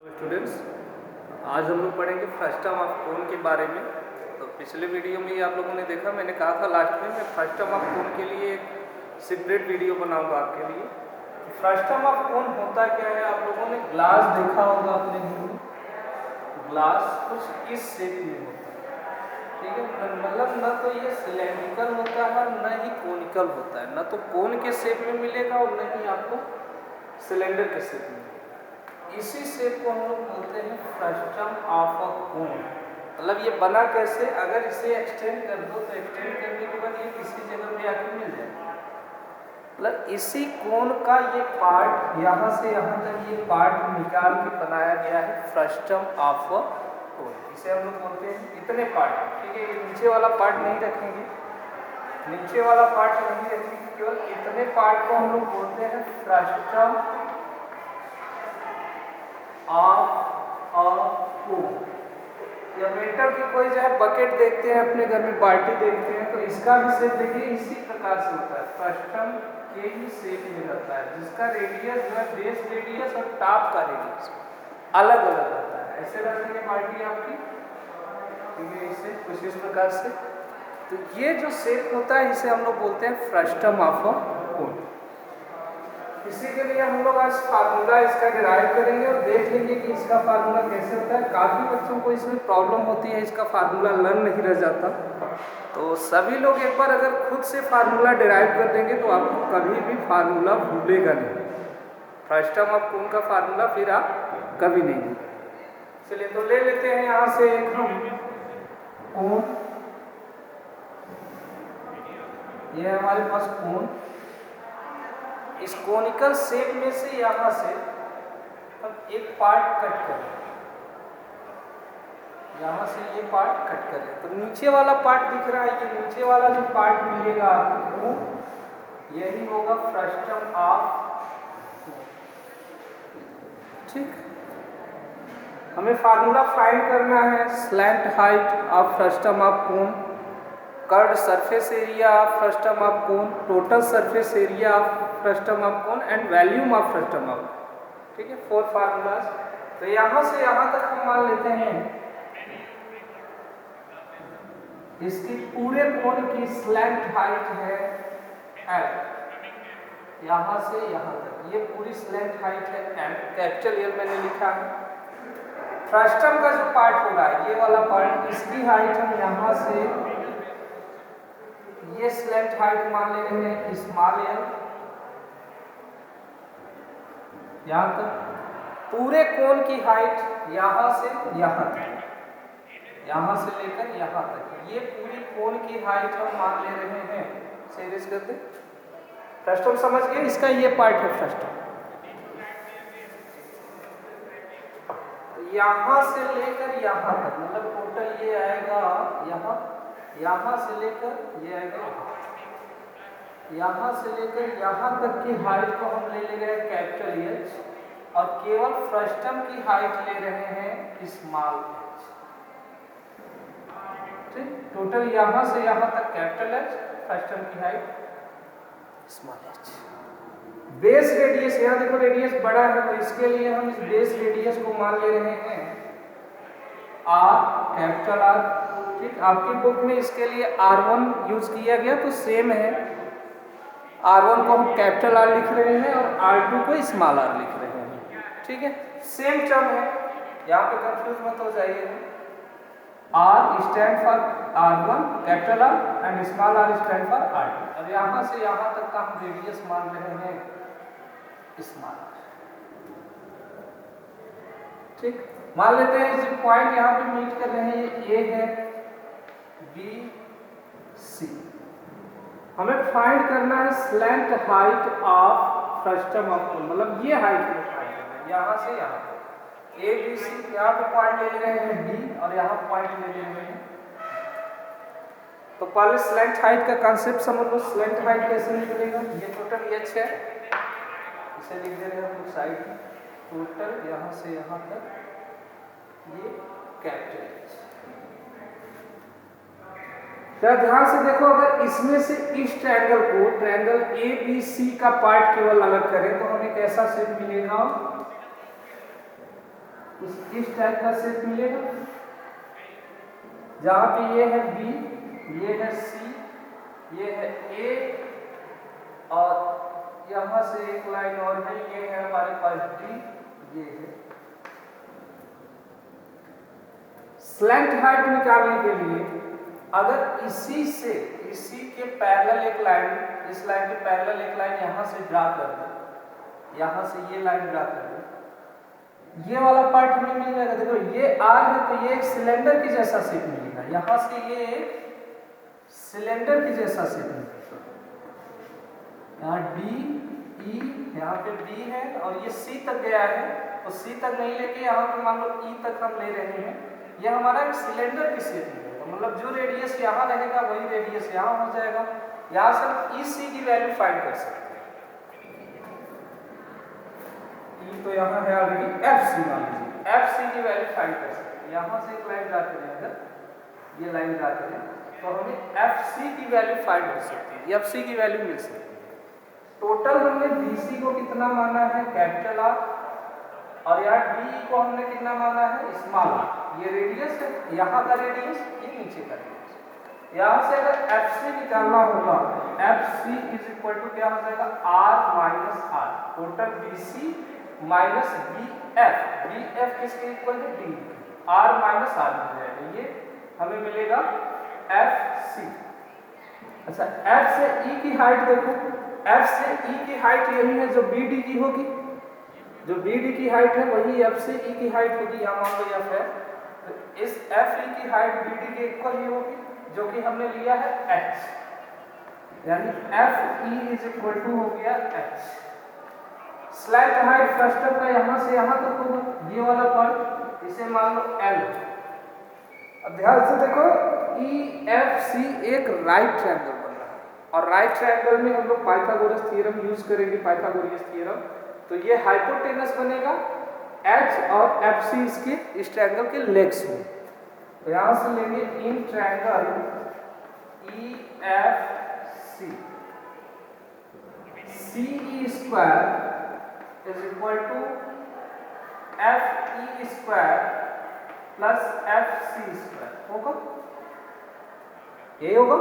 Students, आज हम लोग पढ़ेंगे फ्रस्टम ऑफ कोन के बारे में। तो पिछले वीडियो में आप लोगों ने देखा, मैंने कहा था लास्ट में मैं फ्रस्टम ऑफ कोन के लिए एक सेपरेट वीडियो बनाऊंगा आपके लिए। फ्रस्टम ऑफ कोन होता क्या है, आप लोगों ने ग्लास देखा होगा अपने घर में। ग्लास कुछ इस शेप में होता है, ठीक है। मतलब न तो ये सिलेंड्रिकल होता है न ही कोनिकल होता है, न तो कोन के शेप में मिलेगा और न ही आपको सिलेंडर के शेप में। इसी शेप को हम लोग बोलते हैं फ्रस्टम ऑफ अ कोन। मतलब ये बना कैसे, अगर इसे एक्सटेंड कर दो तो एक्सटेंड करने के बाद ये किसी जगह पे आके मिल जाएगा। मतलब इसी कोन का ये पार्ट, यहाँ से यहाँ तक ये पार्ट निकाल के बनाया गया है फ्रस्टम ऑफ अ कोन। इसे हम लोग बोलते हैं इतने पार्ट, ठीक है। ये नीचे वाला पार्ट नहीं रखेंगे, नीचे वाला पार्ट नहीं रखेंगे, केवल इतने पार्ट को हम लोग बोलते हैं फ्रस्टम ऑफ अ कोन। या मेटल की कोई जो है बकेट देखते हैं अपने घर में, बाल्टी देखते हैं, तो इसका भी शेप देखिए इसी प्रकार से होता है, फ्रस्टम के ही शेप में रहता है, जिसका रेडियस जो है बेस रेडियस और टॉप का रेडियस अलग अलग रहता है। ऐसे रखेंगे बाल्टी आपकी, ठीक है, इसे कुछ इस प्रकार से। तो ये जो शेप होता है इसे हम लोग बोलते हैं फ्रस्टम ऑफ अ कोन। इसी के लिए हम लोग आज फार्मूला इसका डिराइव करेंगे और देख लेंगे कि इसका फार्मूला कैसे होता है। काफ़ी बच्चों को इसमें प्रॉब्लम होती है, इसका फार्मूला लर्न नहीं रह जाता। तो सभी लोग एक बार अगर खुद से फार्मूला डिराइव कर देंगे तो आपको कभी भी फार्मूला भूलेगा नहीं। फ्रस्टम ऑफ कोन का फार्मूला फिर आप कभी नहीं भूलेंगे। चलिए तो ले लेते हैं यहाँ से एक हम कोन। ये है हमारे पास कोन। इस कोनिकल शेप में से यहाँ से हम एक पार्ट कट करें, यहाँ से ये पार्ट कट करें तो नीचे वाला पार्ट दिख रहा है, ये नीचे वाला जो पार्ट मिलेगा आपको यही होगा फ्रस्टम ऑफ कोन, ठीक। हमें फार्मूला फाइंड करना है slant height of frustum of cone, curved surface area of frustum of cone, total surface area of frustum of cone and volume of frustum of, ठीक है। 4 फार्मूलाज। तो यहाँ से यहाँ तक हम मान लेते हैं इसकी पूरे कोन की स्लैंट हाइट है L, यहाँ से यहाँ तक ये पूरी स्लैंट हाइट है M, कैपिटल L मैंने लिखा है। फ्रस्टम का जो पार्ट होगा ये वाला पार्ट, इसकी हाइट हम यहाँ से ये स्लैंट हाइट मान ले रहे हैं स्मॉल l, यहाँ तक। पूरे कोन की हाइट यहाँ से यहाँ तक, यहाँ से लेकर यहाँ तक, ये पूरी कोन की हाइट हम मान ले रहे हैं। सीरीज करते फ्रस्टम समझ गए, इसका ये पार्ट है फ्रस्टम। यहाँ से लेकर यहाँ तक, मतलब टोटल ये आएगा यहाँ, यहाँ से लेकर ये आएगा, यहाँ से लेकर यहाँ तक की हाइट को हम ले रहे हैं कैपिटल H, और केवल फ्रस्टम की हाइट ले रहे हैं स्मॉल h, ठीक। टोटल यहाँ से यहाँ तक कैपिटल H, फ्रस्टम की height small h। Base radius, यहाँ देखो रेडियस बड़ा है तो इसके लिए हम इस बेस रेडियस को मान ले रहे हैं R, कैपिटल R, ठीक। आपकी बुक में इसके लिए R1 यूज किया गया तो सेम है, R1 को हम कैपिटल R लिख रहे हैं और R2 को स्मॉल r लिख रहे हैं, ठीक है। सेम टर्म है, यहाँ पे कंफ्यूज मत हो जाइए। R stand for R1 capital R and small r stand for R2, और यहाँ से यहाँ तक का हम रेडियस मान रहे हैं स्मॉल r, ठीक। मान लेते हैं जो पॉइंट यहाँ पे मीट कर रहे हैं ये A है, B, C। हमें फाइंड करना है slant height of frustum of कोन, मतलब ये हाइट में फाइंड करना है, यहाँ से यहाँ तक A, B, C। यहाँ पे पॉइंट ले रहे हैं D और यहाँ पॉइंट ले रहे हैं। तो पहले स्लैंट हाइट का कॉन्सेप्ट समझ लो। स्लैंट हाइट कैसे निकलेगा, ये टोटल H है, इसे लिख दे रहे हैं हम लोग साइड में, टोटल यहाँ से यहाँ तक ये कैपिटल H। ध्यान से देखो, अगर इसमें से इस ट्रायंगल को, ट्रायंगल ABC का पार्ट केवल अलग करें तो हमें कैसा शेप मिलेगा, कुछ इस टाइप का शेप मिलेगा, जहाँ पे ये है बी, ये है सी, ये है ए, और यहाँ से एक लाइन और है, ये है हमारे पास डी, ये है। स्लैंट हाइट निकालने के लिए अगर इसी के पैरेलल एक लाइन, इस लाइन के पैरेलल एक लाइन यहाँ से ड्रा कर दे, यहाँ से ये लाइन ड्रा कर दे, ये वाला पार्ट हमें मिल जाएगा। देखो ये आर है तो ये एक सिलेंडर की जैसा शेप मिलेगा, यहाँ से ये एक सिलेंडर की जैसा शेप मिलेगा। यहाँ डी ई, यहाँ पे बी है और ये सी तक गया है, तो सी तक नहीं लेके यहाँ पे मान लो ई तक हम ले रहे हैं। ये हमारा एक सिलेंडर की शेप मिलेगा, मतलब जो रेडियस यहाँ रहेगा वही रेडियस यहाँ हो जाएगा। यहाँ से हम ई सी की वैल्यू फाइंड कर सकते हैं। तो यहाँ है ऑलरेडी एफ सी, मान लीजिए एफ सी की वैल्यू फाइंड कर सकते हैं। यहाँ से एक लाइन ड्रा करें, अगर ये लाइन ड्रा करें तो हमें एफ सी की वैल्यू फाइंड हो सकती है, एफ सी की वैल्यू मिल सकती है। टोटल हमने बी सी को कितना माना है, कैपिटल आर, और यहाँ डी को हमने कितना माना है, स्मॉल आर। ये रेडियस है, यहाँ का रेडियस, ये नीचे का रेडियस। यहाँ से अगर एफ सी निकालना होगा, f c is equal to क्या हो जाएगा, r minus r, total b c minus b f किसके इक्वल है, डी, आर माइनस आर मिल जाएगा, ये हमें मिलेगा एफ सी। अच्छा, एफ से ई की हाइट देखो, एफ से ई की हाइट यही है जो बी डी की होगी, जो बी डी की हाइट है वही एफ से ई की हाइट होगी। यहाँ मान लो एफ है, तो इस एफ ई की हाइट बी डी के इक्वल ही होगी, जो कि हमने लिया है एच, यानी f e is equal to हो गया एच। स्लैंट हाइट फ्रस्टम का यहाँ से यहाँ तक होगा, ये वाला पार्ट, इसे मान लो एल। अब ध्यान से देखो, ई एफ सी एक राइट ट्रायंगल बन रहा है, और राइट ट्रायंगल में हम लोग पाइथागोरस थ्योरम यूज करेंगे, पाइथागोरस थ्योरम। तो ये हाइपोटेनस बनेगा, एच और एफ सी इसके इस ट्रायंगल के लेग्स में। तो यहाँ से लेंगे in triangle E F C, C E square is equal to F E square plus F C square होगा, ये होगा।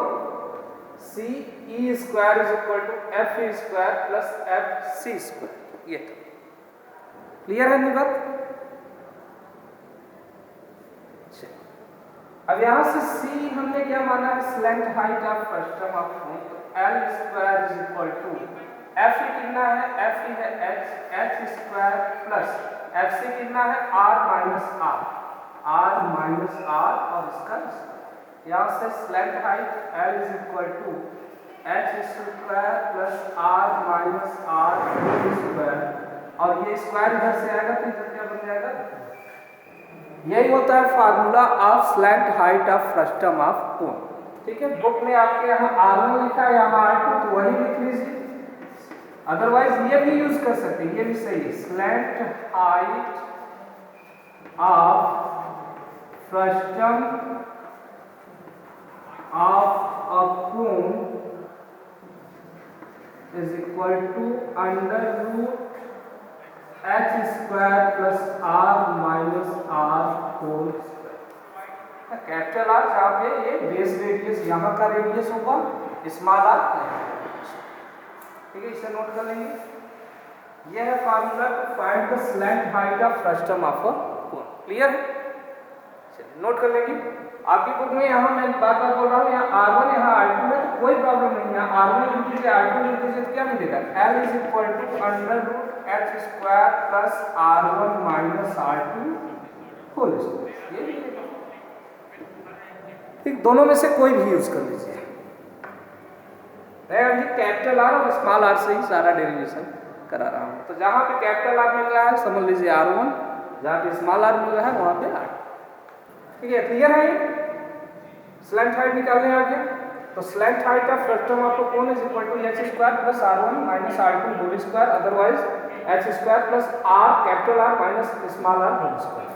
C E square is equal to F E square plus F C square. ये clear है बात? अब यहां से सी हमने क्या माना है, slant height of frustum of cone, तो l square is equal to F E कितना है, एफ ई है h, h square plus F C कितना है, r minus are, r minus r और इसका यहाँ से slant height l is equal to h square plus r minus are square, और ये स्क्वायर इधर से आएगा तो इधर क्या बन जाएगा, यही होता है formula of slant height of frustum of कोन। ठीक है, बुक में आपके यहाँ R1 लिखा है, यहाँ R2, तो वही लिख लीजिए, अदरवाइज ये भी यूज कर सकते हैं, ये भी सही है। Slant height of frustum of a cone is equal to under root h square plus r minus r whole square. Capital r जहाँ पे ये बेस रेडियस, यहाँ का रेडियस होगा, स्मॉल आर। ठीक है, इसे नोट कर लेंगे। यह है formula to find the slant height of frustum of a cone. Clear है? चलिए नोट कर लेंगे। आपकी बुक में यहाँ मैं बार बार बोल रहा हूँ, यहाँ R1 यहाँ R2 है तो कोई प्रॉब्लम नहीं है, R1 लिख दीजिए, R2 लिख दीजिए, तो क्या मिलेगा, L is equal to under root h square plus R1 minus R2 whole square. ये मिलेगा। ठीक, दोनों में से कोई भी यूज कर लीजिए। मैं अभी कैपिटल आर और स्मॉल आर से ही सारा डेरिवेशन करा रहा हूँ। तो जहाँ पे कैपिटल आर मिल रहा है समझ लीजिए R1, जहाँ पे स्मॉल आर मिल रहा है वहाँ पे R। ठीक है, क्लियर है ये? स्लैंट हाइट निकालने आ गया, तो slant height of frustum of a cone is equal to h square plus R1 minus R2 whole square, otherwise h square plus r capital are minus small r whole square.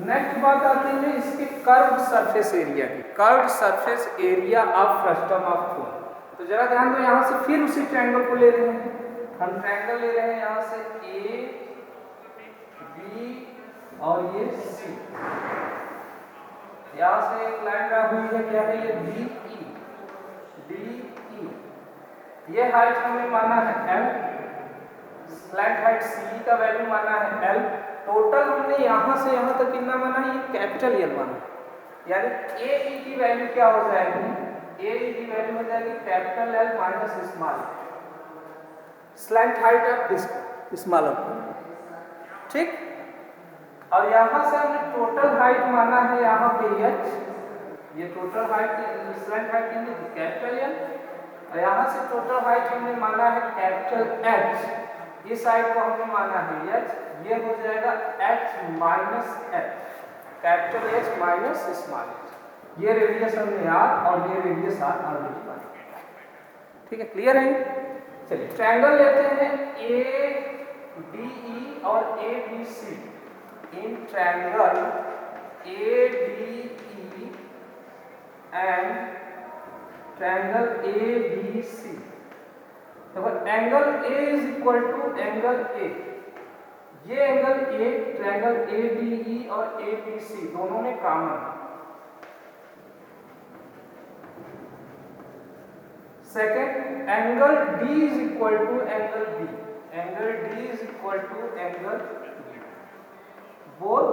Next बात आती है इसके curved surface area की। Curved surface area of frustum of cone, तो जरा ध्यान दो, यहाँ से फिर उसी ट्रायंगल को ले रहे हैं, हम ट्रायंगल ले रहे हैं यहाँ से ए बी और ये सी, यहाँ से एक लाइन ड्रा हुई है, क्या है ये डी ई, ये हाइट हमने माना है एल, स्लैंट हाइट सी का वैल्यू माना है एल, टोटल हमने यहाँ से यहाँ तक कितना माना है, ये कैपिटल एल माना, यानी ए ई की वैल्यू क्या हो जाएगी, ए ई की वैल्यू हो जाएगी capital L minus small slant height of small, ठीक। और यहाँ से हमने टोटल हाइट माना है यहाँ पे एच, ये टोटल हाइट स्लैंट हाइट कितनी कैपिटल एल, और यहाँ से टोटल हाइट हमने माना है कैपिटल एच, इस साइड को हमने माना है एच, ये हो जाएगा H minus H, capital H minus small H, ये रेडियस हमने आर और ये रेडियस आर ऑलरेडी माना, ठीक है, क्लियर है। चलिए ट्रायंगल लेते हैं ए डी ई और A B C, in triangle A D E and triangle A B C, देखो angle A is equal to angle A, ये angle A triangle A D E और A B C दोनों में common है। Second angle D is equal to angle B, angle D is equal to angle B, both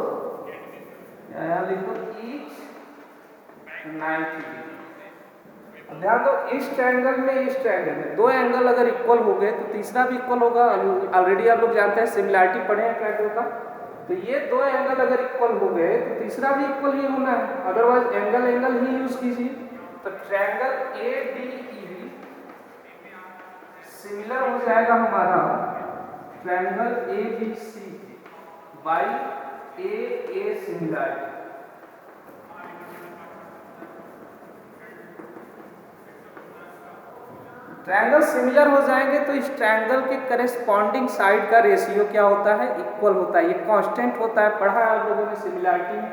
यहाँ लिखो each 90 degree. ध्यान दो, इस ट्रायंगल में इस ट्रायंगल में दो एंगल अगर इक्वल हो गए तो तीसरा भी इक्वल होगा, ऑलरेडी आप लोग जानते हैं, सिमिलैरिटी पढ़े हैं ट्रायंगल का, तो ये दो एंगल अगर इक्वल हो गए तो तीसरा भी इक्वल ही होना है, अदरवाइज एंगल एंगल ही यूज कीजिए। तो triangle A D e similar हो जाएगा हमारा triangle A B c by a similarity, triangle similar हो जाएंगे तो इस ट्रायंगल के करेस्पॉन्डिंग साइड का रेशियो क्या होता है, इक्वल होता है, ये कांस्टेंट होता है, पढ़ा है आप लोगों ने सिमिलैरिटी में।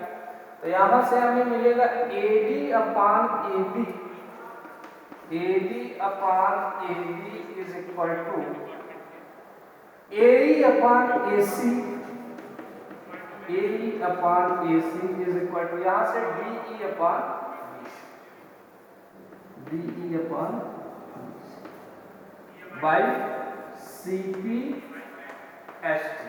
तो यहाँ से हमें मिलेगा a d upon a b, a d upon a b is equal to a e upon a c, a e upon a c is equal to यहाँ से d e upon b c p s t,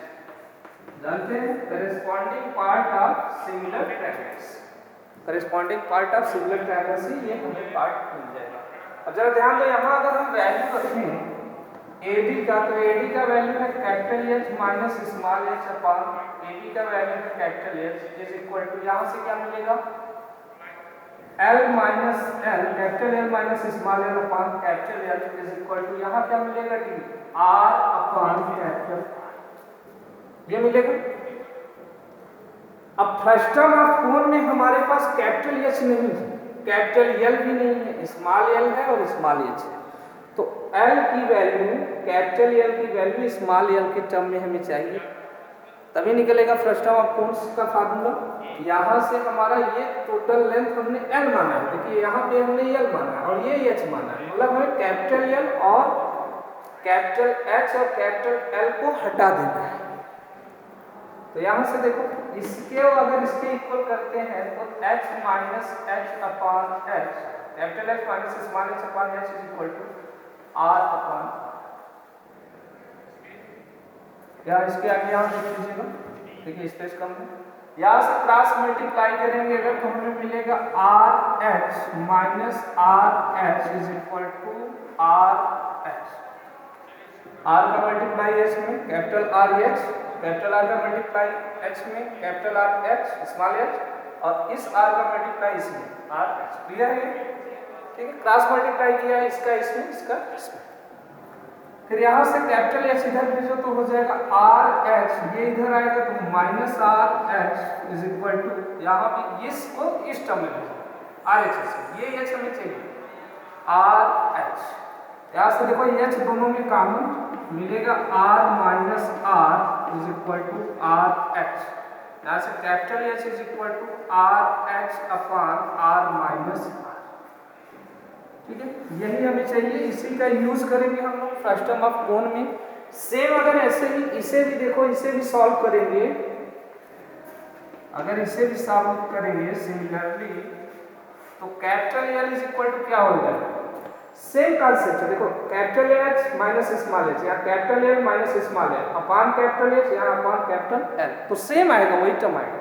जानते हैं corresponding part of similar triangles, corresponding part of similar triangle से ये हमें part मिल जाएगा। अब जरा ध्यान दो, यहाँ अगर हम वैल्यू रखें ए डी का, तो ए डी का वैल्यू है capital H minus small H upon A D का वैल्यू है capital H is equal to यहाँ से क्या मिलेगा L minus L, capital L minus small L upon capital L is equal to यहाँ क्या मिलेगा डी आर अपान कैपिटल, ये मिलेगा। अब फ्रस्टम ऑफ कोण में हमारे पास कैपिटल H नहीं है, कैपिटल L भी नहीं है, स्मॉल L है और स्मॉल H है, तो L की वैल्यू कैपिटल L की वैल्यू स्मॉल L के टर्म में हमें चाहिए, तभी निकलेगा फ्रस्टम ऑफ कोण का फार्मूला। यहाँ से हमारा ये टोटल लेंथ हमने L माना है, देखिए यहाँ पे हमने L माना है और ये H माना है, मतलब हमें कैपिटल L और कैपिटल H और कैपिटल L को हटा देना है। तो यहाँ से देखो, इसके अगर इसके इक्वल करते हैं तो H minus H upon H, capital H minus small h upon H is equal to R upon, या इसके आगे यहाँ देख लीजिएगा, देखिए स्पेस कम है, यहाँ से क्रॉस मल्टीप्लाई करेंगे अगर तो हमें मिलेगा R H minus R H is equal to R H, R का मल्टीप्लाई एच में capital R H, capital R का मल्टीप्लाई एच में capital R H small H, और इस आर का मल्टीप्लाई इसमें आर एच, क्लियर है, ठीक है, क्रॉस मल्टीप्लाई किया है इसका इसमें, इसका इसमें, फिर यहाँ से कैपिटल एच इधर भेजो तो हो जाएगा आर एच, ये इधर आएगा तो minus R H is equal to, यहाँ पे इसको इस टर्म में भेजो आर एच, ये एच हमें चाहिए आर एच, यहाँ से देखो एच दोनों में कॉमन मिलेगा, R minus R is equal to R H, यहाँ से capital H is equal to R H upon R minus R, ठीक है, यही हमें चाहिए, इसी का यूज करेंगे हम लोग फ्रस्टम ऑफ कोन में। सेम अगर ऐसे ही इसे भी देखो, इसे भी सॉल्व करेंगे, अगर इसे भी सॉल्व करेंगे सिमिलरली, तो capital L is equal to क्या होगा, सेम कॉन्सेप्ट है। देखो capital H minus small h, या capital L minus small l upon capital H या अपॉन कैपिटल एल, तो सेम आएगा, वही टर्म आएगा।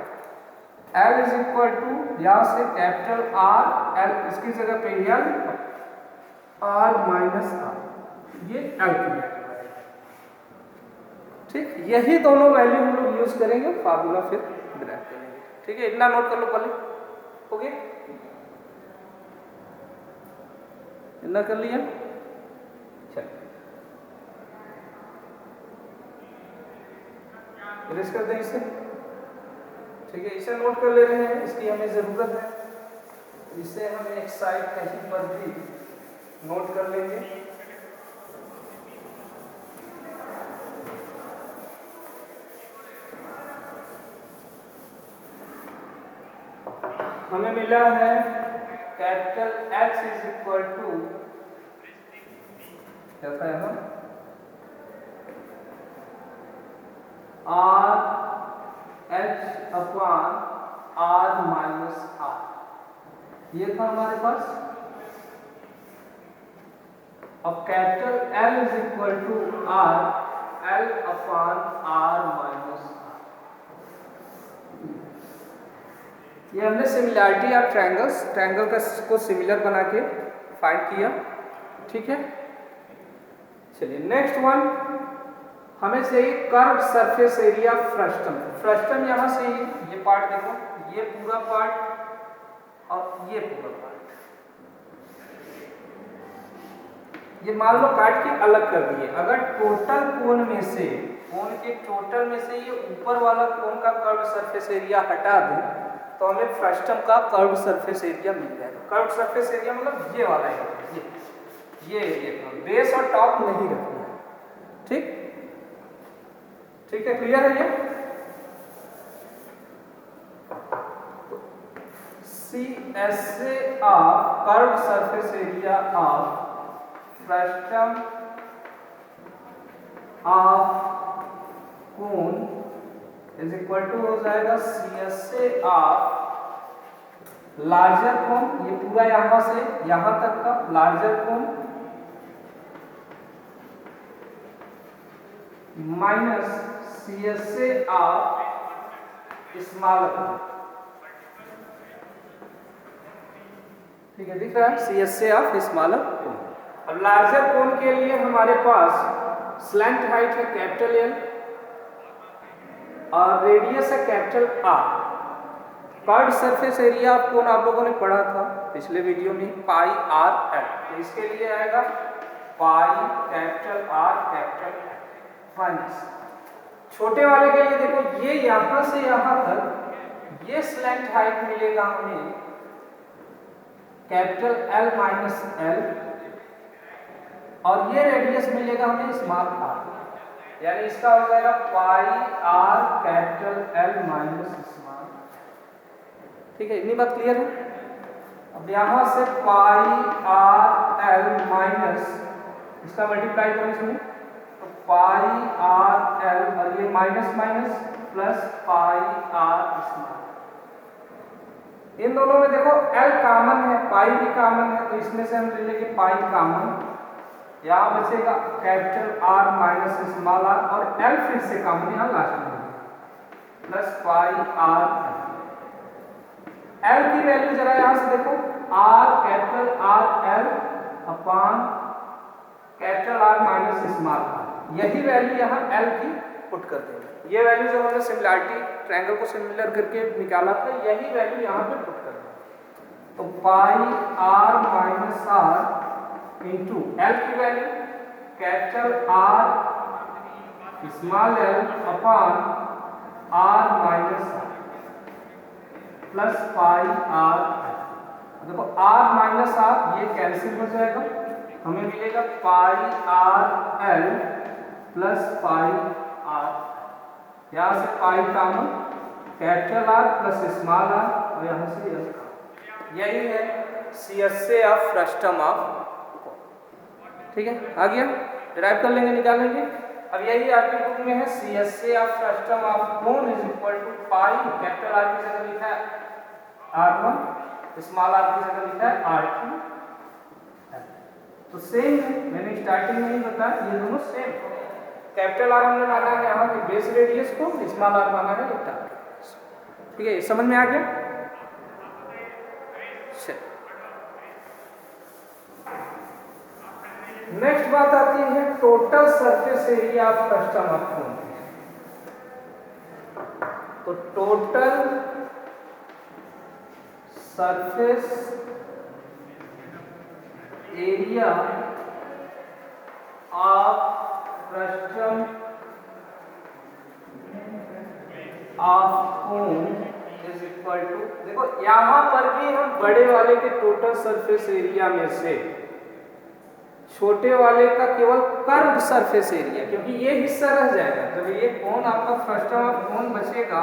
एल इज इक्वल टू यहाँ से कैपिटल आर एल, इसकी जगह पे एल आर माइनस आर, ये एल की वैल्यू है। ठीक, यही दोनों वैल्यू हम लोग यूज करेंगे, फार्मूला फिर ड्राइव करेंगे। ठीक है, इतना नोट कर लो पहले, हो गया, इतना कर लिया। चल इरेज कर दें इसे। ठीक है, इसे नोट कर ले रहे हैं, इसकी हमें ज़रूरत है। इसे हम एक साइड कहीं पर भी नोट कर लेंगे। हमें मिला है capital H is equal to क्या था यहाँ, R H upon R minus are, ये था हमारे पास। अब capital L is equal to R L upon R minus are, ये हमने सिमिलैरिटी ऑफ ट्रायंगल्स, ट्रायंगल को सिमिलर बना के फाइंड किया। ठीक है, चलिए नेक्स्ट वन हमें चाहिए curve surface area frustum. Frustum यहाँ से ये पार्ट देखो, ये पूरा पार्ट और ये पूरा पार्ट, ये मान लो काट के अलग कर दिए। अगर टोटल कोण में से, कोण के टोटल में से ये ऊपर वाला कोण का कर्व सरफेस एरिया हटा दें, तो हमें फ्रस्टम का कर्व सरफेस एरिया मिल जाएगा। कर्व सरफेस एरिया मतलब ये वाला है, ये एरिया, बेस और टॉप नहीं रखना है। ठीक, ठीक है, क्लियर है ये। C S A of curve surface area of frustum of cone is equal to हो जाएगा C S A of larger cone, ये पूरा यहां से यहां तक का larger cone minus C S A of smaller cone. ठीक है, दिख रहा है, C S A of smaller cone. अब लार्जर कोन के लिए हमारे पास स्लैंट हाइट है कैपिटल एल और रेडियस है capital are. Curve surface area of cone आप लोगों ने पढ़ा था पिछले वीडियो में, पाई आर एल, तो इसके लिए आएगा पाई capital are capital L minus, छोटे वाले के लिए देखो ये यहां से यहां तक ये स्लैंट हाइट मिलेगा हमें कैपिटल एल माइनस एल, और ये रेडियस मिलेगा हमें स्मॉल आर, यानी इसका हो जाएगा pi r capital L minus small. ठीक है, इतनी बात क्लियर है। अब यहां से पाई आर एल माइनस, इसका मल्टीप्लाई करो इसमें, तो पाई आर एल और ये minus minus plus pi r small. इन दोनों में देखो एल कॉमन है, पाई भी कॉमन है, तो इसमें से हम ले लेंगे पाई कॉमन, यहाँ बचेगा capital are minus small are, और एल फिर से कॉमन यहाँ लास्ट में प्लस पाई आर। एल की वैल्यू जरा यहाँ से देखो, R capital R L upon capital are minus small R, यही वैल्यू यहाँ एल की पुट कर देंगे। ये वैल्यू जो हमने सिमिलैरिटी ट्रायंगल को सिमिलर करके निकाला था, यही वैल्यू यहाँ पे पुट कर देंगे। तो pi r minus r into l की value capital R small l upon R minus are plus pi r. देखो आर माइनस आर ये कैंसिल हो जाएगा, हमें मिलेगा pi R L plus pi r, यहाँ से pi common capital R plus small are, और यहाँ से एल, यही है CSA ऑफ फ्रस्टम ऑफ, ठीक है, आ गया, डिराइव कर लेंगे, निकाल लेंगे। अब यही आपकी बुक में है, CSA of frustum of cone is equal to pi, capital R की जगह लिखा है R1, स्मॉल आर की जगह लिखा है R2। तो सेम है, मैंने स्टार्टिंग में ही बताया, ये दोनों सेम। कैपिटल आर हमने माना है यहाँ की बेस रेडियस को, स्मॉल आर माना है लेफ्ट आर्म, ठीक है, समझ में आ गया। नेक्स्ट बात आती है total surface area of frustum of cone. तो total surface area of frustum of cone is equal to, देखो यहां पर भी हम बड़े वाले के टोटल सरफेस एरिया में से छोटे वाले का केवल कर्व सरफेस एरिया, क्योंकि ये हिस्सा रह जाएगा, जब ये कोन आपका फ्रस्टम ऑफ कोन बचेगा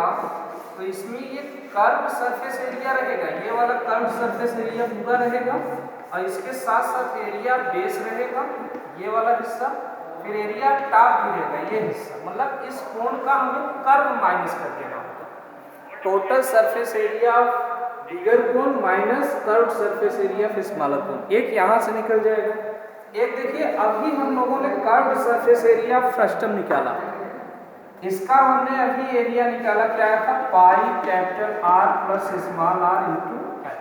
तो इसमें ये कर्व सरफेस एरिया रहेगा, ये वाला कर्व सरफेस एरिया पूरा रहेगा, और इसके साथ साथ एरिया बेस रहेगा, ये वाला हिस्सा, फिर एरिया टॉप भी रहेगा, ये हिस्सा, मतलब इस कोन का हमें कर्व माइनस कर देना होगा। Total surface area bigger cone minus curve surface area of smaller cone, एक यहाँ से निकल जाएगा। एक देखिए अभी हम लोगों ने कर्व सरफेस एरिया फ्रस्टम निकाला, इसका हमने अभी एरिया निकाला, क्या था, pi capital R plus small R into L.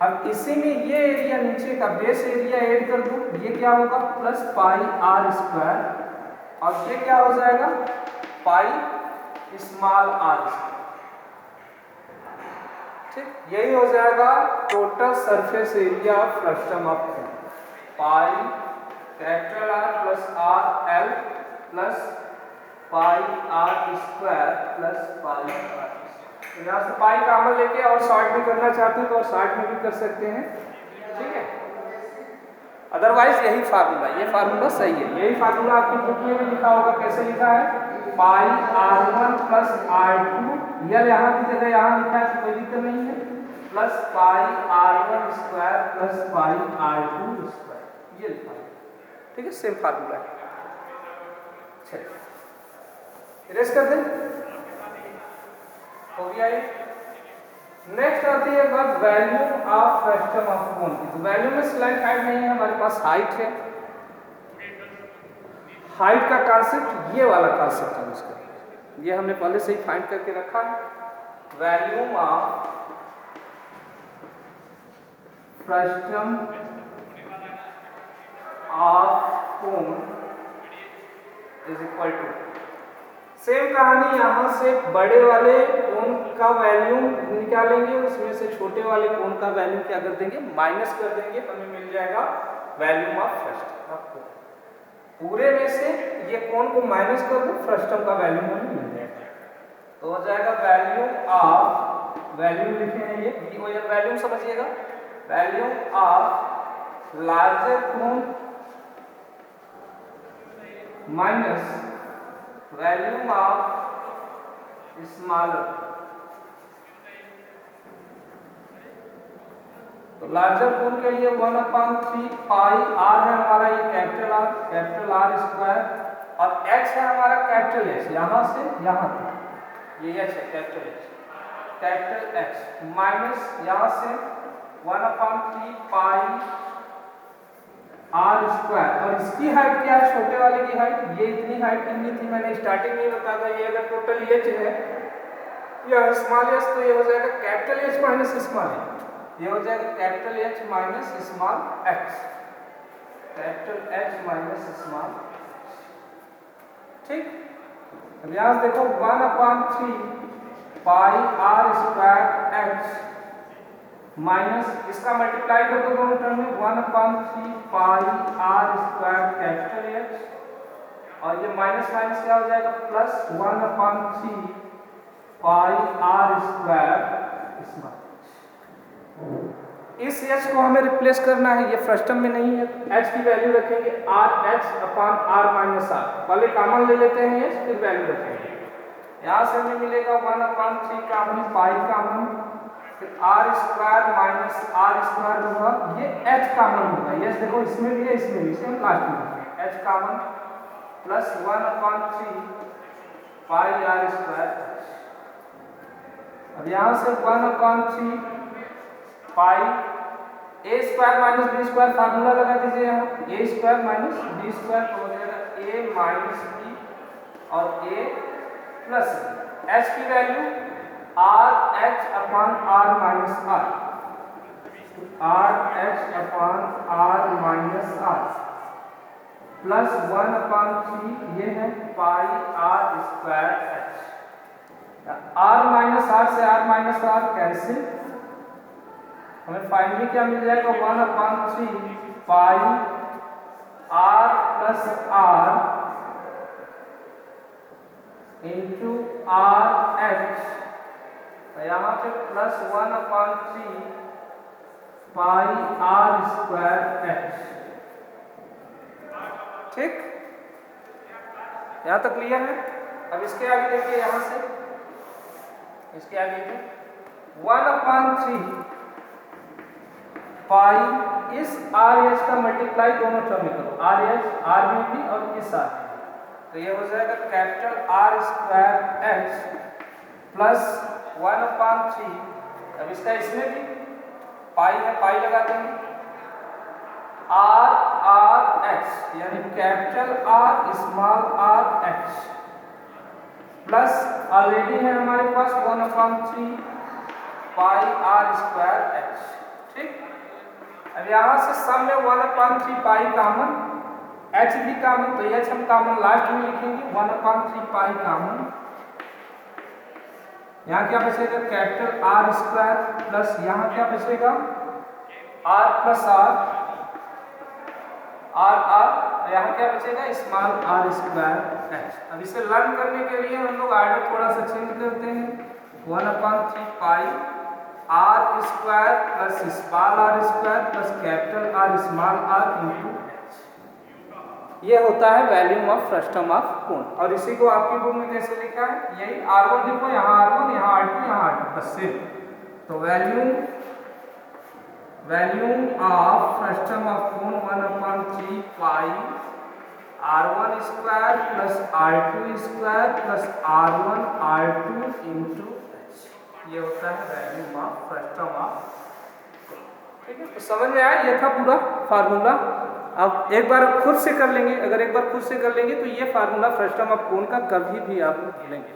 अब इसी में ये एरिया नीचे का बेस एरिया ऐड कर दूं, ये क्या होगा, प्लस पाई आर स्क्वायर, और ये क्या हो जाएगा, पाई स्मॉल आर स्क्वायर, ठीक, यही हो जाएगा total surface area of frustum of cone, pi capital R plus R L plus pi R square plus pi R. तो यहाँ से पाई कॉमन लेके और शॉर्ट में करना चाहते हैं तो और शॉर्ट में भी कर सकते हैं, ठीक है, अदरवाइज यही फार्मूला, ये फार्मूला सही है, यही फार्मूला आपकी बुक में भी लिखा होगा, कैसे लिखा है, पाई R1 प्लस R2, यल यहाँ की जगह यहाँ लिखा है तो कोई दिक्कत नहीं है, plus pi R1 square plus पाई R2 स्क्वायर, ये लिखा है, ठीक है, सेम फार्मूला है। चलिए इरेज कर दें, हो गया ये। नेक्स्ट आती है बात वैल्यूम ऑफ फ्रस्टम ऑफ कोन की। तो वैल्यूम में स्लाइड हाइट नहीं है, हमारे पास हाइट है। हाइट का कॉन्सेप्ट ये वाला कॉन्सेप्ट है उसका, ये हमने पहले से ही फाइंड करके रखा है। Volume of frustum of cone is equal to, same कहानी, यहाँ से बड़े वाले कोन का वैल्यूम निकालेंगे, उसमें से छोटे वाले कोन का वैल्यूम क्या कर देंगे, माइनस कर देंगे, हमें मिल जाएगा वैल्यूम ऑफ फ्रस्टम ऑफ कोन। पूरे में से ये कोन को माइनस कर दो, फ्रस्टम का वैल्यूम हमें मिल जाएगा, तो हो जाएगा वैल्यूम ऑफ, वैल्यूम लिखे हैं ये वैल्यूम समझिएगा, volume of larger cone minus volume of smaller. तो लार्जर कोन के लिए 1/3 पाई आर है हमारा, ये कैपिटल आर स्क्वायर, और एक्स है हमारा कैपिटल एक्स, यहाँ से यहाँ तक ये एच है, कैपिटल एक्स, माइनस यहाँ से 1/3 पाई आर स्क्वायर, और इसकी हाइट क्या है, छोटे वाले की हाइट, ये इतनी हाइट कितनी थी मैंने स्टार्टिंग में बताया था, ये अगर टोटल एच है या स्मॉल एच, तो ये हो जाएगा capital H minus small H, ये हो जाएगा capital H minus small X, capital H minus small, ठीक। अब यहाँ देखो 1/3 pi R square X minus, इसका मल्टीप्लाई कर दो दोनों टर्म में, 1/3 pi R square capital H, और ये माइनस माइनस क्या हो जाएगा, plus 1/3 pi R square small. इस एच को हमें रिप्लेस करना है, ये फ्रस्टम में नहीं है, एच की वैल्यू रखेंगे R H upon R minus R, पहले कॉमन ले लेते हैं एच, फिर वैल्यू रखेंगे। यहाँ से हमें मिलेगा 1/3 कॉमन, पाई कॉमन, फिर R square minus are square होगा, ये एच कॉमन होगा, ये देखो इसमें भी है इसमें भी, इसे हम लास्ट में रखेंगे, H common plus 1/3 pi R square. अब यहाँ से 1/3 pi A square minus B square formula लगा दीजिए, यहाँ A square minus B square तो हो जाएगा ए माइनस बी और ए प्लस एच की value R H upon R minus are, R H upon R minus are plus 1/3 ये है pi R square H. R minus R से R minus R cancel, हमें finally क्या मिल जाएगा 1/3 pi R plus R into R H, यहाँ पे plus 1/3 pi R square H. ठीक, यहां तक क्लियर है। अब इसके आगे देखिए, यहां से इसके आगे 1/3 पाई इस आर एच का मल्टीप्लाई दोनों टर्म में करो, आर एच आर में भी और इस आर में, तो ये हो जाएगा capital R square H plus 1/3। अब इसका इसमें भी पाई है, पाई लगा देंगे, आर आर एच यानी capital R small R H plus already है हमारे पास 1/3 पाई आर स्क्वायर एच। ठीक, अब यहां से सम में 1/3 पाई कॉमन, एच भी कॉमन, तो एच हम कॉमन लास्ट में लिखेंगे, 1/3 पाई कॉमन, यहाँ क्या बचेगा कैपिटल आर स्क्वायर प्लस यहाँ क्या बचेगा आर प्लस आर आर, यहाँ क्या बचेगा स्मॉल आर स्क्वायर एच। अब इसे लर्न करने के लिए हम लोग आर्डर थोड़ा सा चेंज करते हैं, 1/3 pi R square plus small R square plus capital R small R into H, ये होता है वैल्यूम ऑफ फ्रस्टम ऑफ कोण। और इसी को आपकी बुक में कैसे लिखा है, यही R1 देखो, यहाँ R1 यहाँ R2 यहाँ R2 बस सेम, तो वैल्यूम ऑफ फ्रस्टम ऑफ कोण 1/3 पाई R1 square plus R2 square plus R1 R2 into H, ये होता है वैल्यूम ऑफ फ्रस्टम ऑफ। ठीक है, तो समझ में आया, ये था पूरा फार्मूला। अब एक बार खुद से कर लेंगे, अगर एक बार खुद से कर लेंगे तो ये फार्मूला फ्रस्टम ऑफ कोण का कभी भी आप भूलेंगे।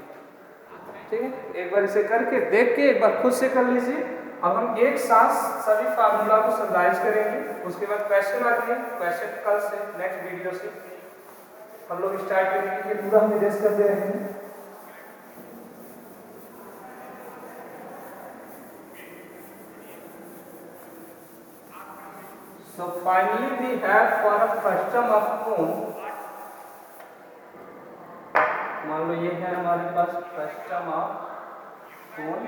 ठीक है, एक बार इसे करके देख के एक बार खुद से कर लीजिए। अब हम एक साथ सभी फार्मूला को समराइज करेंगे, उसके बाद क्वेश्चन आते हैं, क्वेश्चन कल से नेक्स्ट वीडियो से हम लोग स्टार्ट करेंगे, ये पूरा हम डिस्कस करते रहेंगे। So finally we have for a frustum of cone, मान लो ये है हमारे पास फ्रस्टम ऑफ कोन,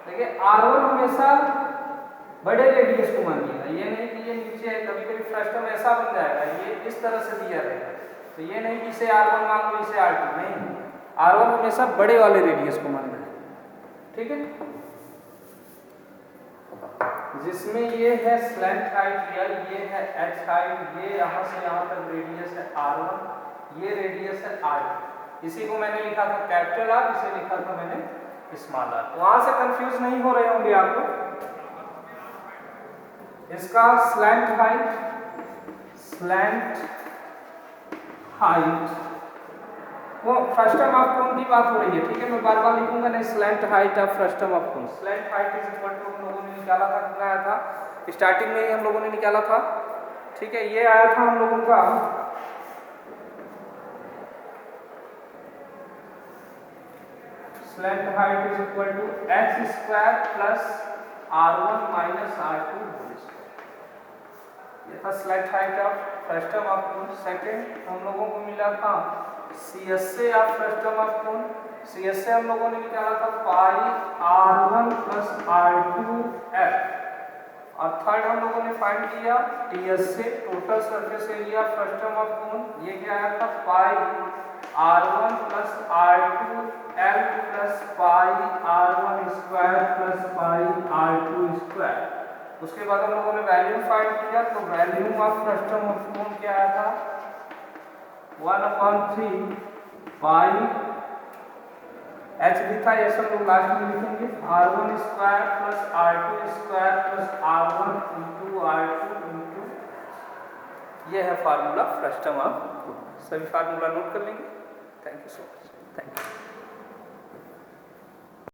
देखिए R1 हमेशा बड़े रेडियस को मानिएगा, ये नहीं कि ये नीचे है, कभी कभी फ्रस्टम ऐसा बन जाएगा, ये इस तरह से दिया रहेगा, तो ये नहीं कि इसे R1 मान लो इसे R2, नहीं, R1 हमेशा बड़े वाले रेडियस को मानना है। ठीक है, जिसमें ये है स्लैंट हाइट L, ये है H हाइट, ये यहाँ से यहाँ तक रेडियस है R1, ये रेडियस है R2, इसी को मैंने लिखा था कैपिटल R, इसे लिखा था मैंने स्मॉल r, तो वहां से कंफ्यूज नहीं हो रहे होंगे आप लोग। इसका स्लैंट हाइट वो फ्रस्टम ऑफ कोन की बात हो रही है। ठीक है, मैं बार बार लिखूंगा नहीं, slant height of frustum of cone, slant height is equal to हम लोगों ने निकाला था, कितना आया था स्टार्टिंग में ही हम लोगों ने निकाला था। ठीक है, ये आया था हम लोगों का slant height is equal to h square plus r1 minus r2 whole square, ये था slant height of frustum of cone. Second हम लोगों को मिला था CSA of frustum of cone, CSA हम लोगों ने निकाला था pi r1 plus r2 f, अब थर्ड हम लोगों ने फाइंड किया T S total surface area frustum of cone, ये क्या आया था pi r1 plus r2 l plus pi r1 square plus पाई r2 स्क्वायर। उसके बाद हम लोगों ने वैल्यूम फाइंड किया, तो वैल्यूम ऑफ फ्रस्टम ऑफ कोन क्या आया था 1/3 पाई एच भी था, ऐसा हम लोग लास्ट में लिखेंगे r1 square plus r2 square plus r1 into r2 into, ये है फार्मूला फ्रस्टम ऑफ। सभी फार्मूला नोट कर लेंगे। Thank you so much. Thank you.